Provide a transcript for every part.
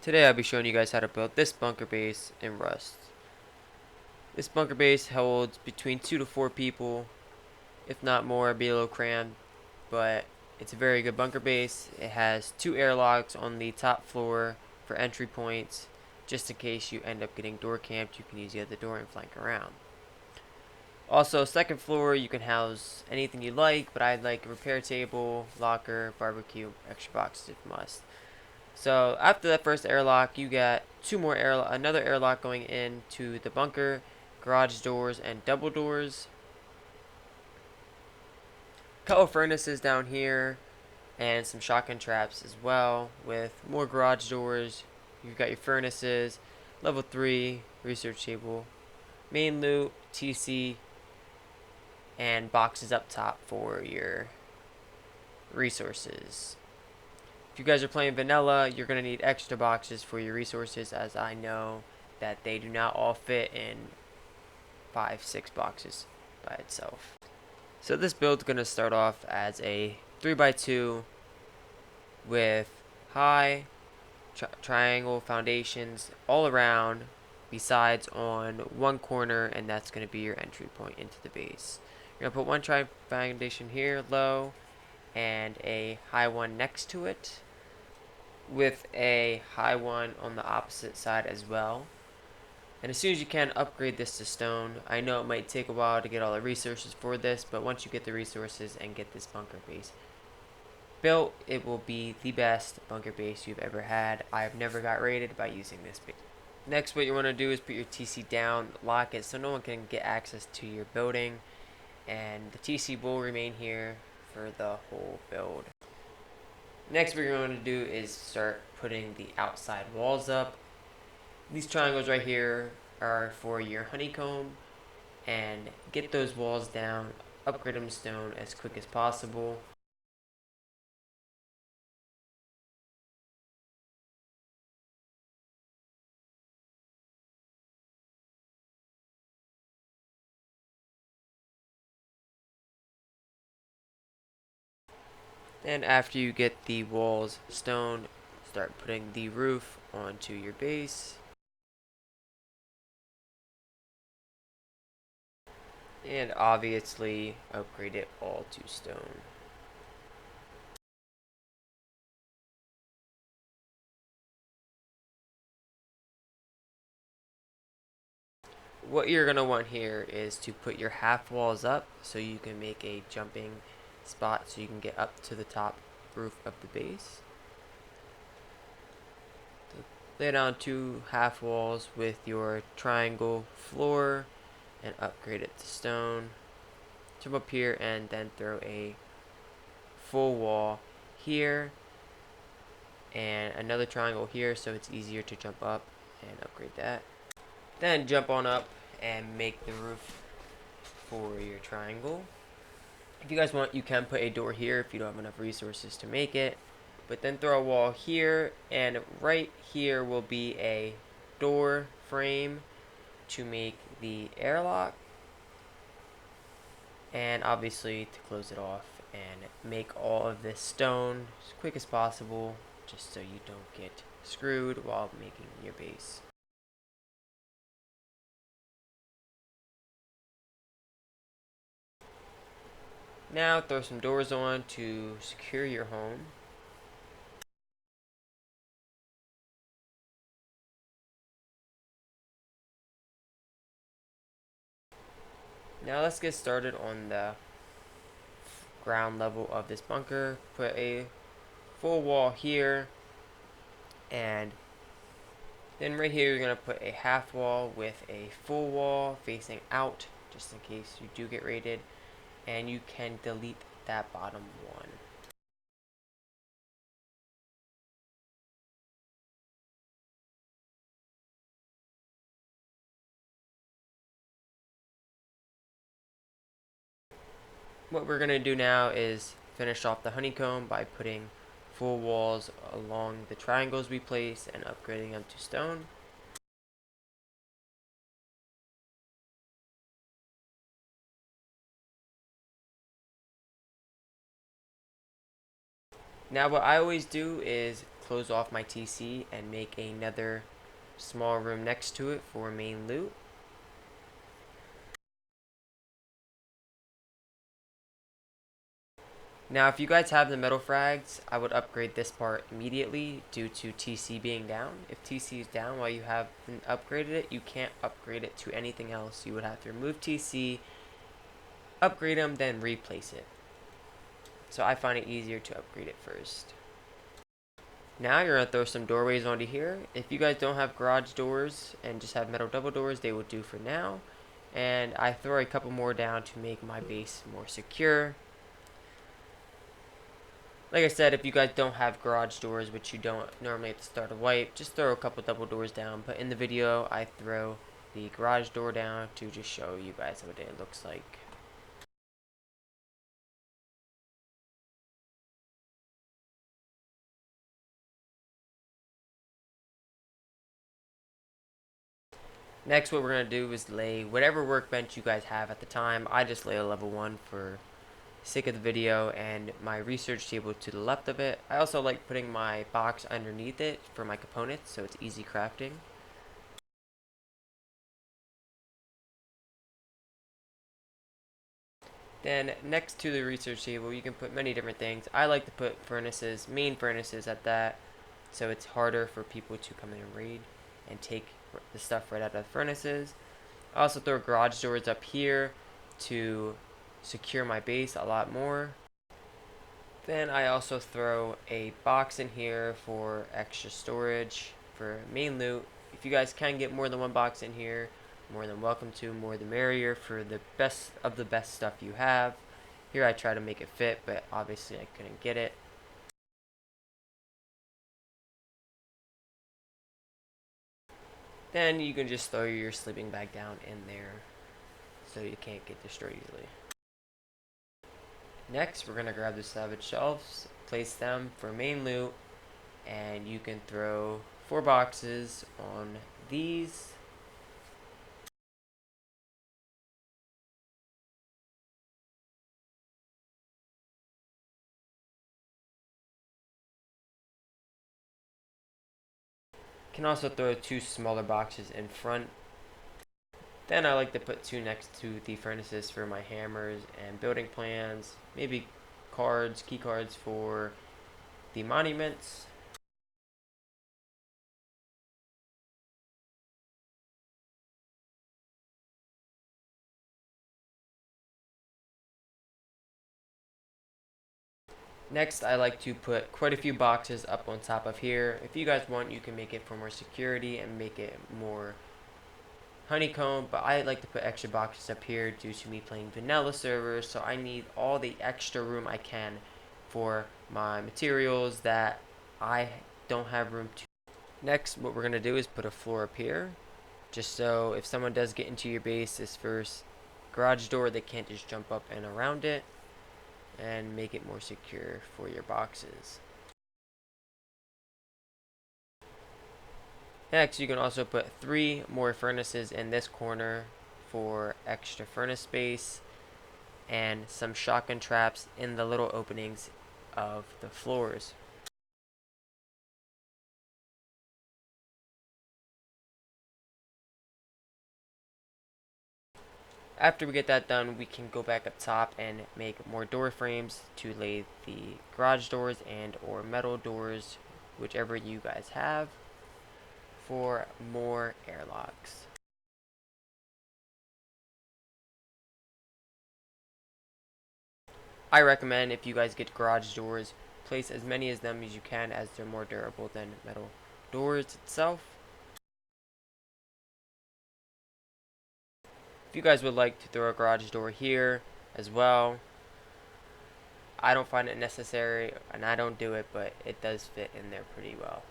Today I'll be showing you guys how to build this bunker base in Rust. This bunker base holds between 2 to 4 people, if not more. It'd be a little crammed, but it's a very good bunker base. It has 2 airlocks on the top floor for entry points. Just in case you end up getting door camped, you can use the other door and flank around. Also, second floor, you can house anything you like, but I'd like a repair table, locker, barbecue, extra boxes if must. So after that first airlock, you got another airlock going into the bunker, garage doors and double doors. Couple furnaces down here, and some shotgun traps as well, with more garage doors. You've got your furnaces, level 3 research table, main loot, TC, and boxes up top for your resources. If you guys are playing vanilla, you're going to need extra boxes for your resources, as I know that they do not all fit in 5-6 boxes by itself. So this build is going to start off as a 3x2 with high triangle foundations all around, besides on one corner, and that's going to be your entry point into the base. You're going to put one triangle foundation here, low, and a high one next to it, with a high one on the opposite side as well. And as soon as you can, upgrade this to stone. I know it might take a while to get all the resources for this, but once you get the resources and get this bunker base built, it will be the best bunker base you've ever had. I have never got raided by using this base. Next, what you want to do is put your TC down, lock it so no one can get access to your building, and the TC will remain here for the whole build. Next, what you're going to do is start putting the outside walls up. These triangles right here are for your honeycomb, and get those walls down, upgrade them to stone as quick as possible. Then after you get the walls stone, start putting the roof onto your base. And obviously upgrade it all to stone. What you're going to want here is to put your half walls up so you can make a jumping spot so you can get up to the top roof of the base. Lay down 2 half walls with your triangle floor and upgrade it to stone. Jump up here and then throw a full wall here and another triangle here so it's easier to jump up, and upgrade that. Then jump on up and make the roof for your triangle. If you guys want, you can put a door here if you don't have enough resources to make it. But then throw a wall here, and right here will be a door frame to make the airlock. And obviously to close it off, and make all of this stone as quick as possible, just so you don't get screwed while making your base. Now throw some doors on to secure your home. Now let's get started on the ground level of this bunker. Put a full wall here, and then right here you're going to put a half wall with a full wall facing out, just in case you do get raided, and you can delete that bottom one. What we're going to do now is finish off the honeycomb by putting full walls along the triangles we placed and upgrading them to stone. Now what I always do is close off my TC and make another small room next to it for main loot. Now, if you guys have the metal frags, I would upgrade this part immediately due to TC being down. If TC is down while you haven't upgraded it, you can't upgrade it to anything else. You would have to remove TC, upgrade them, then replace it. So I find it easier to upgrade it first. Now you're going to throw some doorways onto here. If you guys don't have garage doors and just have metal double doors, they will do for now. And I throw a couple more down to make my base more secure. Like I said, if you guys don't have garage doors, which you don't normally at the start of wipe, just throw a couple double doors down. But in the video, I throw the garage door down to just show you guys what it looks like. Next, what we're going to do is lay whatever workbench you guys have at the time. I just lay a level 1 for sake of the video, and my research table to the left of it. I also like putting my box underneath it for my components so it's easy crafting. Then next to the research table you can put many different things. I like to put furnaces, main furnaces at that, so it's harder for people to come in and raid and take the stuff right out of the furnaces. I also throw garage doors up here to secure my base a lot more. Then I also throw a box in here for extra storage for main loot. If you guys can get more than one box in here, more than welcome to, more the merrier for the best of the best stuff you have. Here I try to make it fit, but obviously I couldn't get it. Then you can just throw your sleeping bag down in there so you can't get destroyed easily. Next, we're going to grab the salvage shelves, place them for main loot, and you can throw 4 boxes on these. Can also throw 2 smaller boxes in front. Then I like to put 2 next to the furnaces for my hammers and building plans, maybe cards, key cards for the monuments. Next, I like to put quite a few boxes up on top of here. If you guys want, you can make it for more security and make it more honeycomb, but I like to put extra boxes up here due to me playing vanilla servers, so I need all the extra room I can for my materials that I don't have room to. Next, what we're going to do is put a floor up here, just so if someone does get into your base, this first garage door, they can't just jump up and around it, and make it more secure for your boxes. Next, you can also put 3 more furnaces in this corner for extra furnace space, and some shotgun traps in the little openings of the floors. After we get that done, we can go back up top and make more door frames to lay the garage doors and or metal doors, whichever you guys have, for more airlocks. I recommend, if you guys get garage doors, place as many of them as you can, as they're more durable than metal doors itself. If you guys would like to throw a garage door here as well, I don't find it necessary and I don't do it, but it does fit in there pretty well.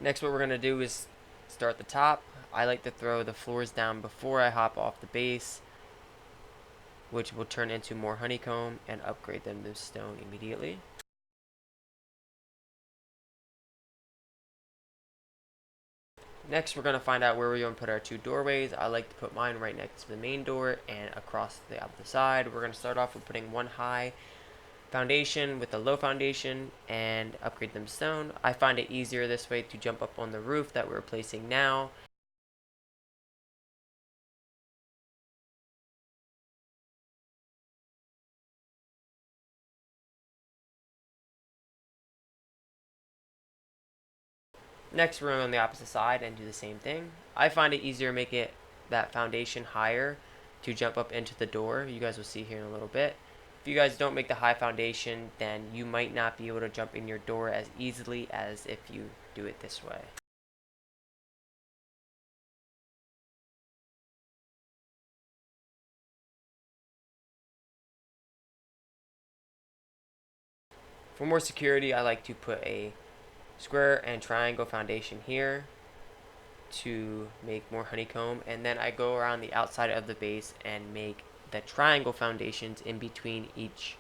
Next, what we're going to do is start the top. I like to throw the floors down before I hop off the base, which will turn into more honeycomb and upgrade them to stone immediately. Next, we're going to find out where we're going to put our two doorways. I like to put mine right next to the main door and across the other side. We're going to start off with putting one high foundation with a low foundation and upgrade them stone. I find it easier this way to jump up on the roof that we're placing now. Next, we're going on the opposite side and do the same thing. I find it easier to make that foundation higher to jump up into the door. You guys will see here in a little bit. If you guys don't make the high foundation, then you might not be able to jump in your door as easily as if you do it this way. For more security, I like to put a square and triangle foundation here to make more honeycomb, and then I go around the outside of the base and make the triangle foundations in between each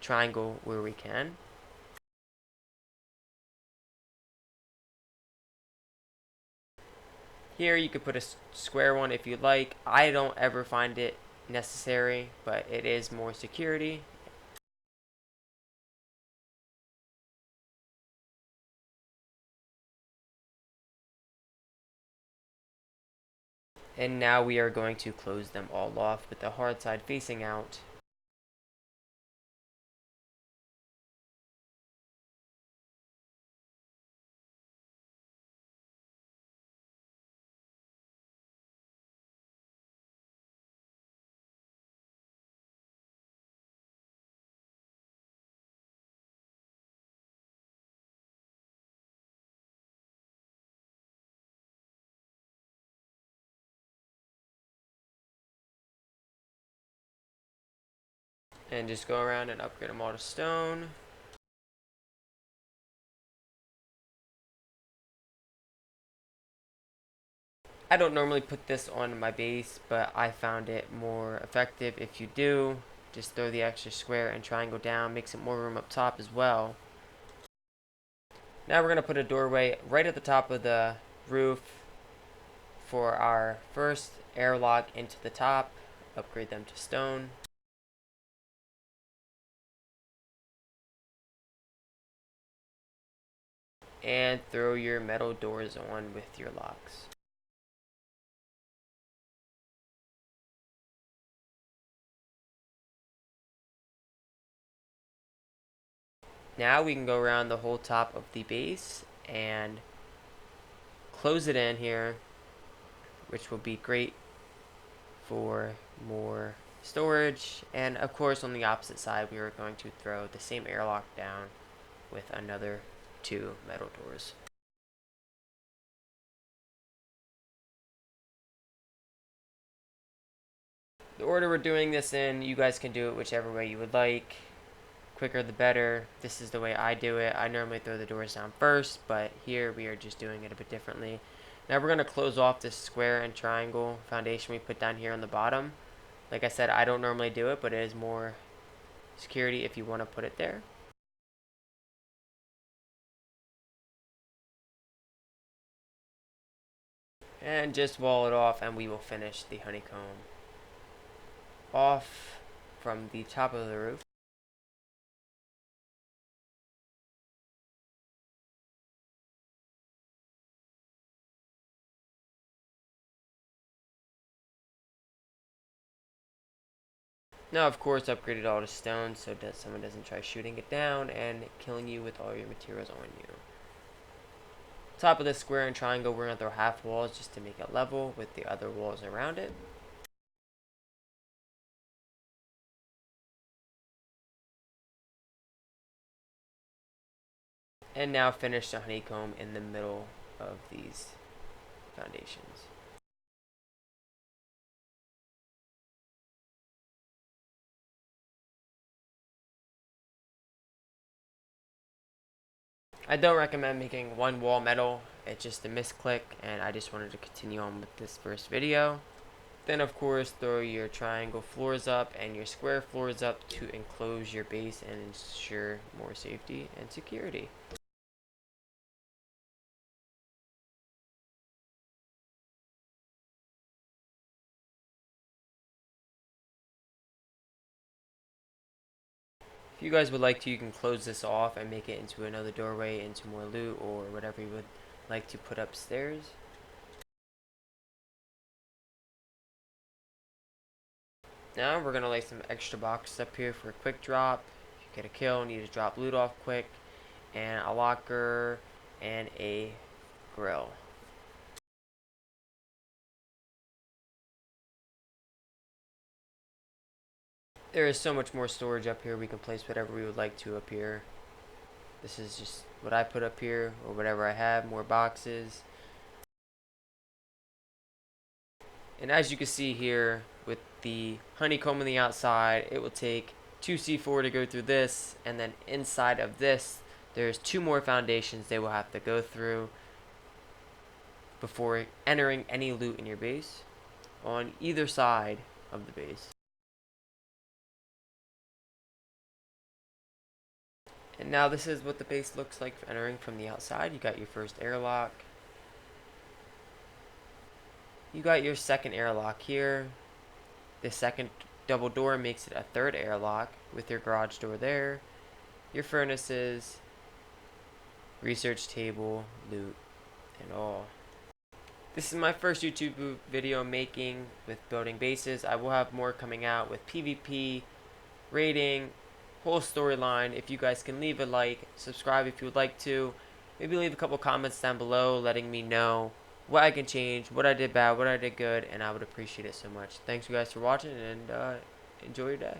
triangle where we can. Here you could put a square one if you'd like. I don't ever find it necessary, but it is more security. And now we are going to close them all off with the hard side facing out. And just go around and upgrade them all to stone. I don't normally put this on my base, but I found it more effective if you do. Just throw the extra square and triangle down, makes it more room up top as well. Now we're going to put a doorway right at the top of the roof for our first airlock into the top. Upgrade them to stone. And throw your metal doors on with your locks. Now we can go around the whole top of the base and close it in here, which will be great for more storage. And of course, on the opposite side, we are going to throw the same airlock down with another two metal doors. The order we're doing this in, you guys can do it whichever way you would like. Quicker the better. This is the way I do it. I normally throw the doors down first, but here we are just doing it a bit differently. Now we're going to close off this square and triangle foundation we put down here on the bottom. Like I said, I don't normally do it, but it is more security if you want to put it there. And just wall it off, and we will finish the honeycomb off from the top of the roof. Now, of course, upgrade it all to stone so that someone doesn't try shooting it down and killing you with all your materials on you. Top of the square and triangle, we're going to throw half walls just to make it level with the other walls around it. And now finish the honeycomb in the middle of these foundations. I don't recommend making one wall metal. It's just a misclick, and I just wanted to continue on with this first video. Then of course throw your triangle floors up and your square floors up to enclose your base and ensure more safety and security. If you guys would like to, you can close this off and make it into another doorway, into more loot, or whatever you would like to put upstairs. Now we're gonna lay some extra boxes up here for a quick drop. If you get a kill, need to drop loot off quick, and a locker and a grill. There is so much more storage up here. We can place whatever we would like to up here. This is just what I put up here, or whatever I have, more boxes. And as you can see here, with the honeycomb on the outside, it will take 2C4 to go through this, and then inside of this, there's 2 more foundations they will have to go through before entering any loot in your base on either side of the base. And now this is what the base looks like entering from the outside. You got your first airlock. You got your second airlock here. The second double door makes it a third airlock with your garage door there. Your furnaces, research table, loot, and all. This is my first YouTube video making with building bases. I will have more coming out with PvP, raiding, whole storyline. If you guys can leave a like, subscribe if you would like to. Maybe leave a couple comments down below letting me know what I can change, what I did bad, what I did good, and I would appreciate it so much. Thanks you guys for watching, and enjoy your day.